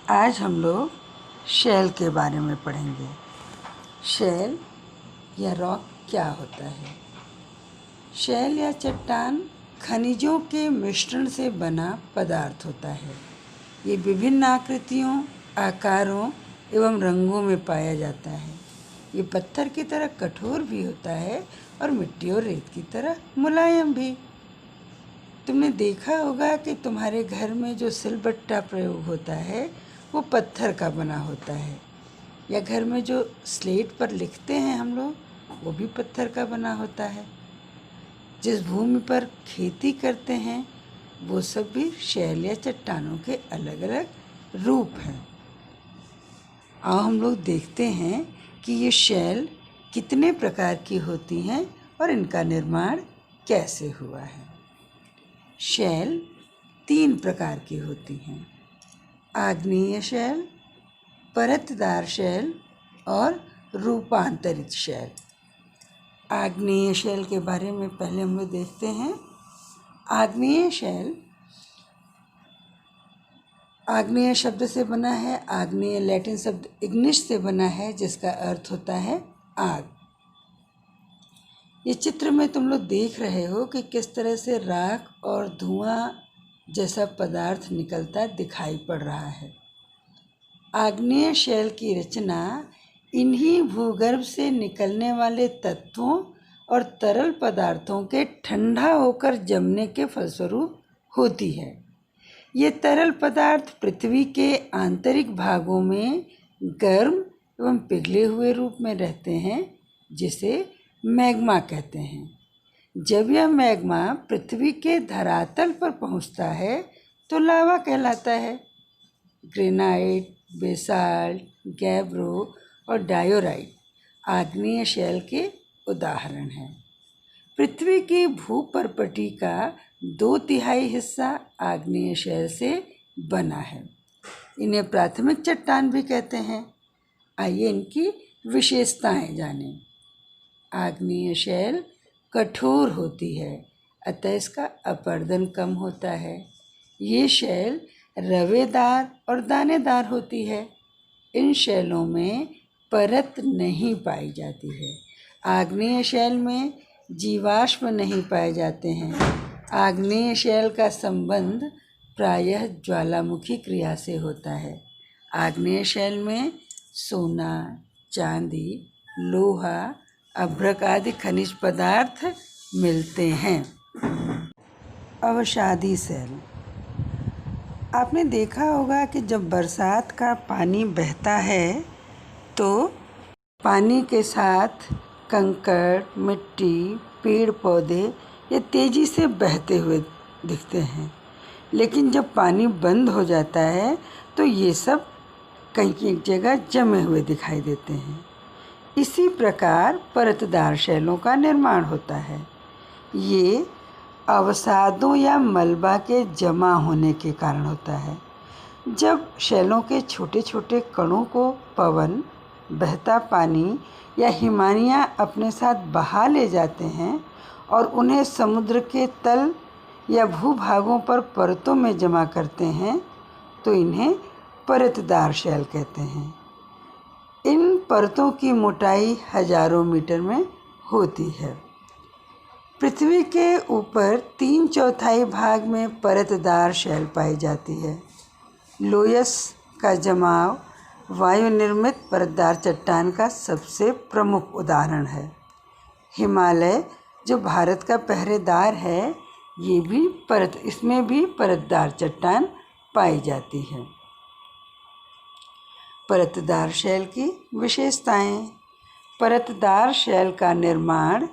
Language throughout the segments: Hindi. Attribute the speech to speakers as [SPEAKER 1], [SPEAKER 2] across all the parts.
[SPEAKER 1] आज हम लोग शैल के बारे में पढ़ेंगे। शैल या रॉक क्या होता है? शैल या चट्टान खनिजों के मिश्रण से बना पदार्थ होता है। ये विभिन्न आकृतियों, आकारों एवं रंगों में पाया जाता है। ये पत्थर की तरह कठोर भी होता है और मिट्टी और रेत की तरह मुलायम भी। तुमने देखा होगा कि तुम्हारे घर में जो सिलबट्टा प्रयोग होता है वो पत्थर का बना होता है, या घर में जो स्लेट पर लिखते हैं हम लोग वो भी पत्थर का बना होता है। जिस भूमि पर खेती करते हैं वो सब भी शैल या चट्टानों के अलग अलग रूप हैं। आओ हम लोग देखते हैं कि ये शैल कितने प्रकार की होती हैं और इनका निर्माण कैसे हुआ है। शैल 3 प्रकार की होती हैं: आग्नेय शैल, परतदार शैल और रूपांतरित शैल। आग्नेय शैल के बारे में पहले हम लोग देखते हैं। आग्नेय शैल आग्नेय शब्द से बना है। आग्नेय लैटिन शब्द इग्निस से बना है, जिसका अर्थ होता है आग। ये चित्र में तुम लोग देख रहे हो कि किस तरह से राख और धुआं जैसा पदार्थ निकलता दिखाई पड़ रहा है। आग्नेय शैल की रचना इन्हीं भूगर्भ से निकलने वाले तत्वों और तरल पदार्थों के ठंडा होकर जमने के फलस्वरूप होती है। ये तरल पदार्थ पृथ्वी के आंतरिक भागों में गर्म एवं पिघले हुए रूप में रहते हैं, जिसे मैग्मा कहते हैं। जब यह मैग्मा पृथ्वी के धरातल पर पहुंचता है तो लावा कहलाता है। ग्रेनाइट, बेसाल्ट, गैब्रो और डायोराइट आग्नेय शैल के उदाहरण हैं। पृथ्वी की भूपर्पटी का 2/3 हिस्सा आग्नेय शैल से बना है। इन्हें प्राथमिक चट्टान भी कहते हैं। आइए इनकी विशेषताएं जानें। आग्नेय शैल कठोर होती है, अतः इसका अपरदन कम होता है। ये शैल रवेदार और दानेदार होती है। इन शैलों में परत नहीं पाई जाती है। आग्नेय शैल में जीवाश्म नहीं पाए जाते हैं। आग्नेय शैल का संबंध प्रायः ज्वालामुखी क्रिया से होता है। आग्नेय शैल में सोना, चांदी, लोहा, अभ्रक आदि खनिज पदार्थ मिलते हैं। अवसादी शैल। आपने देखा होगा कि जब बरसात का पानी बहता है तो पानी के साथ कंकड़, मिट्टी, पेड़ पौधे ये तेज़ी से बहते हुए दिखते हैं, लेकिन जब पानी बंद हो जाता है तो ये सब कहीं एक जगह जमे हुए दिखाई देते हैं। इसी प्रकार परतदार शैलों का निर्माण होता है। ये अवसादों या मलबा के जमा होने के कारण होता है। जब शैलों के छोटे छोटे कणों को पवन, बहता पानी या हिमानियाँ अपने साथ बहा ले जाते हैं और उन्हें समुद्र के तल या भूभागों पर परतों में जमा करते हैं, तो इन्हें परतदार शैल कहते हैं। इन परतों की मोटाई हजारों मीटर में होती है। पृथ्वी के ऊपर 3/4 भाग में परतदार शैल पाई जाती है। लोयस का जमाव वायु निर्मित परतदार चट्टान का सबसे प्रमुख उदाहरण है। हिमालय जो भारत का पहरेदार है, इसमें भी परतदार चट्टान पाई जाती है। परतदार शैल की विशेषताएं। परतदार शैल का निर्माण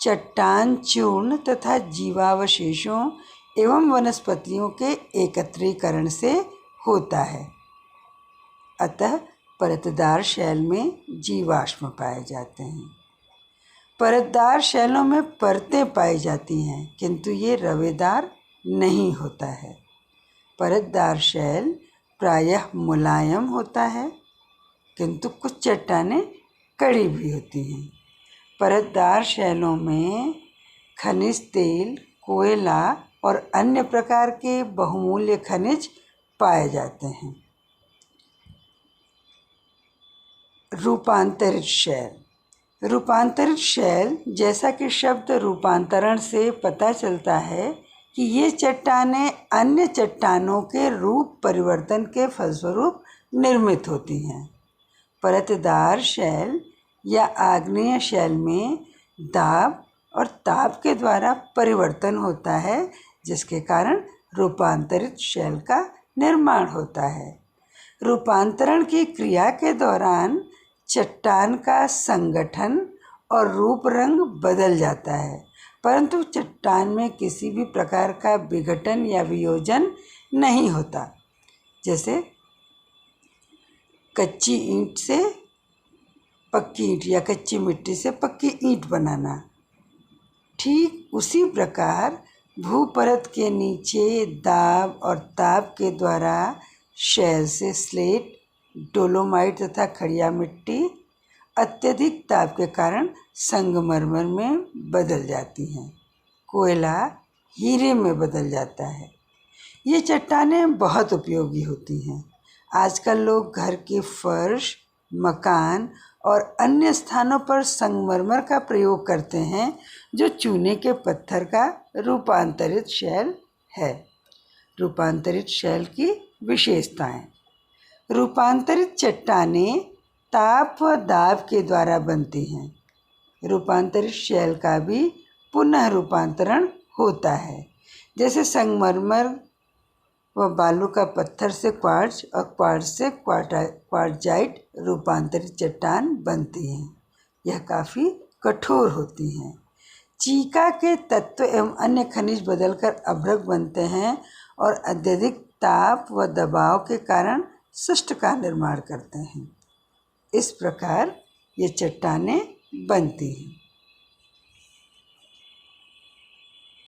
[SPEAKER 1] चट्टान चूर्ण तथा जीवावशेषों एवं वनस्पतियों के एकत्रीकरण से होता है, अतः परतदार शैल में जीवाश्म पाए जाते हैं। परतदार शैलों में परतें पाई जाती हैं, किंतु ये रवेदार नहीं होता है। परतदार शैल प्रायः मुलायम होता है, किंतु कुछ चट्टानें कड़ी भी होती हैं। परतदार शैलों में खनिज तेल, कोयला और अन्य प्रकार के बहुमूल्य खनिज पाए जाते हैं। रूपांतरित शैल। रूपांतरित शैल, जैसा कि शब्द रूपांतरण से पता चलता है कि ये चट्टानें अन्य चट्टानों के रूप परिवर्तन के फलस्वरूप निर्मित होती हैं। परतदार शैल या आग्नेय शैल में दाब और ताप के द्वारा परिवर्तन होता है, जिसके कारण रूपांतरित शैल का निर्माण होता है। रूपांतरण की क्रिया के दौरान चट्टान का संगठन और रूप रंग बदल जाता है, परंतु चट्टान में किसी भी प्रकार का विघटन या वियोजन नहीं होता। जैसे कच्ची ईंट से पक्की ईंट या कच्ची मिट्टी से पक्की ईंट बनाना, ठीक उसी प्रकार भूपरत के नीचे दाब और ताप के द्वारा शैल से स्लेट, डोलोमाइट तथा खड़िया मिट्टी अत्यधिक ताप के कारण संगमरमर में बदल जाती हैं। कोयला हीरे में बदल जाता है। ये चट्टानें बहुत उपयोगी होती हैं। आजकल लोग घर के फर्श, मकान और अन्य स्थानों पर संगमरमर का प्रयोग करते हैं, जो चूने के पत्थर का रूपांतरित शैल है। रूपांतरित शैल की विशेषताएं। रूपांतरित चट्टानें ताप व दाब के द्वारा बनती हैं। रूपांतरित शैल का भी पुनः रूपांतरण होता है। जैसे संगमरमर व बालू का पत्थर से क्वार्ट्ज और क्वार्ट्ज से क्वार्ट्जाइट रूपांतरित चट्टान बनती हैं। यह काफ़ी कठोर होती हैं। चीका के तत्व एवं अन्य खनिज बदलकर अभ्रक बनते हैं और अत्यधिक ताप व दबाव के कारण शिस्ट का निर्माण करते हैं। इस प्रकार ये चट्टानें बनती हैं।